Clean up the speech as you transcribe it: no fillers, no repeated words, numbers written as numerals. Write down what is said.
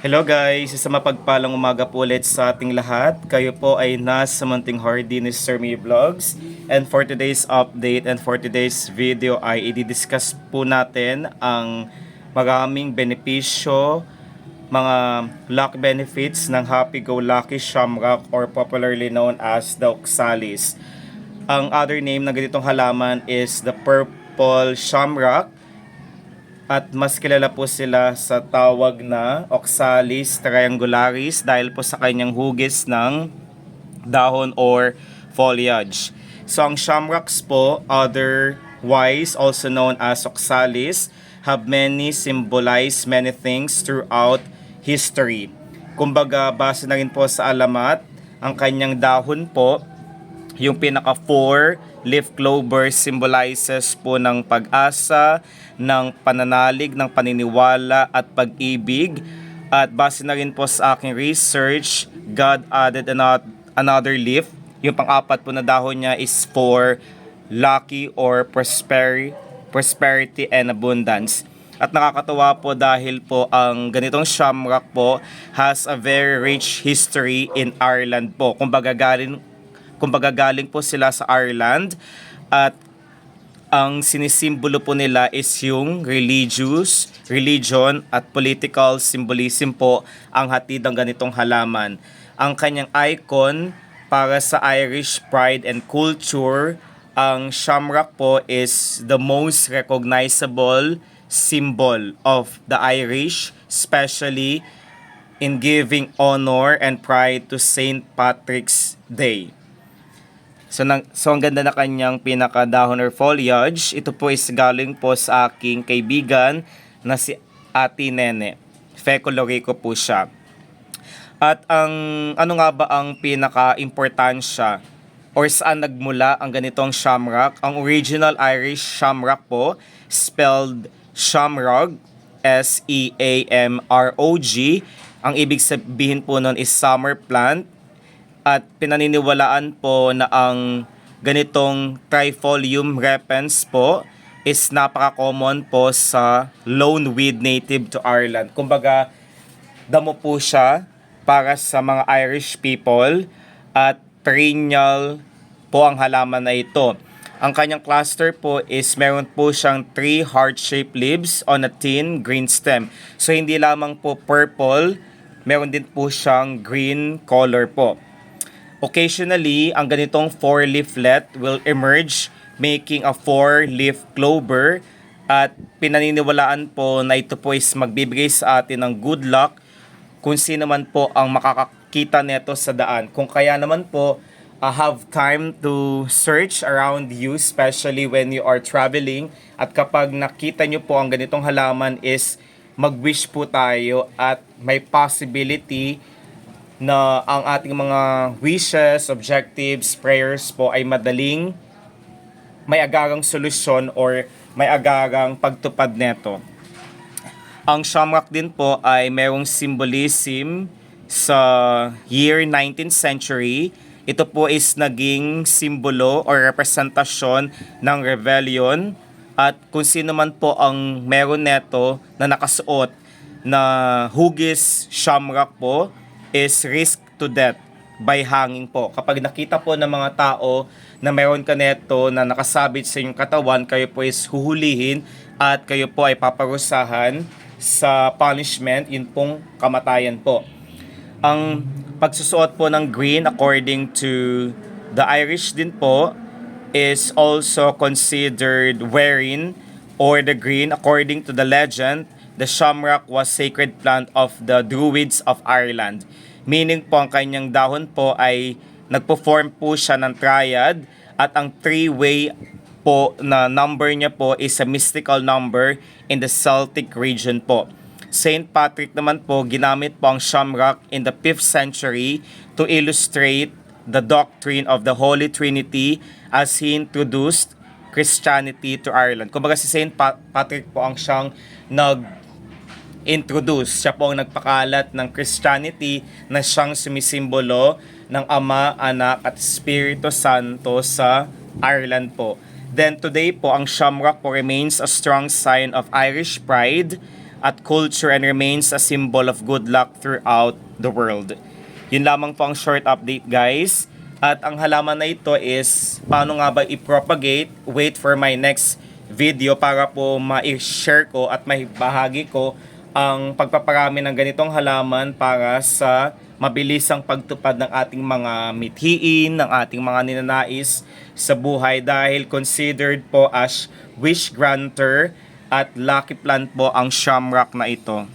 Hello guys, isa mapagpalang umaga po ulit sa ating lahat. Kayo po ay nasa Munting Hardy ni Sir Me Vlogs. And for today's update and for today's video ay i-discuss po natin ang maraming benepisyo, mga luck benefits ng Happy Go Lucky Shamrock or popularly known as the Oxalis. Ang other name ng ganitong halaman is the Purple Shamrock. At mas kilala po sila sa tawag na Oxalis triangularis dahil po sa kanyang hugis ng dahon or foliage. So ang shamrocks po, otherwise also known as Oxalis, have symbolize many things throughout history. Kumbaga, base na rin po sa alamat, ang kanyang dahon po, yung pinaka 4 leaf clover symbolizes po ng pag-asa, ng pananalig, ng paniniwala at pag-ibig. At base na rin po sa aking research, God added another leaf. Yung pang-apat po na dahon niya is for lucky or prosperity and abundance. At nakakatuwa po dahil po ang ganitong shamrock po has a very rich history in Ireland po. Kumbaga galing po sila sa Ireland at ang sinisimbolo po nila is yung religion at political symbolism po ang hatid ng ganitong halaman. Ang kanyang icon para sa Irish pride and culture, ang shamrock po is the most recognizable symbol of the Irish, especially in giving honor and pride to St. Patrick's Day. So ang ganda na kanyang pinakadahon or foliage. Ito po is galing po sa aking kaibigan na si Ate Nene. Fecolorico po siya. At ano nga ba ang pinaka-importansya or saan nagmula ang ganitong shamrock? Ang original Irish shamrock po, spelled shamrog, S-E-A-M-R-O-G. Ang ibig sabihin po nun is summer plant. At pinaniniwalaan po na ang ganitong trifolium repens po is napaka-common po sa lone weed native to Ireland. Kumbaga, damo po siya para sa mga Irish people at perennial po ang halaman na ito. Ang kanyang cluster po is meron po siyang 3 heart-shaped leaves on a thin green stem. So hindi lamang po purple, meron din po siyang green color po. Occasionally, ang ganitong 4 leaflet will emerge making a 4-leaf clover at pinaniniwalaan po na ito po is magbibigay sa atin ng good luck kung sino man po ang makakakita nito sa daan. Kung kaya naman po, have time to search around you, especially when you are traveling. At kapag nakita nyo po ang ganitong halaman is mag-wish po tayo at may possibility na ang ating mga wishes, objectives, prayers po ay madaling may agarang solusyon or may agarang pagtupad neto. Ang shamrock din po ay mayroong symbolism sa year 19th century. Ito po is naging simbolo or representasyon ng rebellion at kung sino man po ang meron neto na nakasuot na hugis shamrock po is risk to death by hanging po. Kapag nakita po ng mga tao na meron ka neto na nakasabit sa inyong katawan, kayo po is huhulihin at kayo po ay paparusahan sa punishment, yun pong kamatayan po. Ang pagsusuot po ng green according to the Irish din po is also considered wearing or the green according to the legend. The shamrock was sacred plant of the Druids of Ireland. Meaning po ang kanyang dahon po ay nagpo-form po siya ng triad at ang 3-way po na number niya po is a mystical number in the Celtic region po. Saint Patrick naman po, ginamit po ang shamrock in the 5th century to illustrate the doctrine of the Holy Trinity as he introduced Christianity to Ireland. Kumbaga si Saint Patrick po ang siyang introduce. Siya po ang nagpakalat ng Christianity na siyang sumisimbolo ng Ama, Anak at Espiritu Santo sa Ireland po. Then today po, ang shamrock po remains a strong sign of Irish pride at culture and remains a symbol of good luck throughout the world. Yun lamang po ang short update, guys. At ang halaman na ito is paano nga ba i-propagate. Wait for my next video para po ma-share ko at maibahagi ko ang pagpaparami ng ganitong halaman para sa mabilisang pagtupad ng ating mga mithiin, ng ating mga ninanais sa buhay dahil considered po as wish granter at lucky plant po ang shamrock na ito.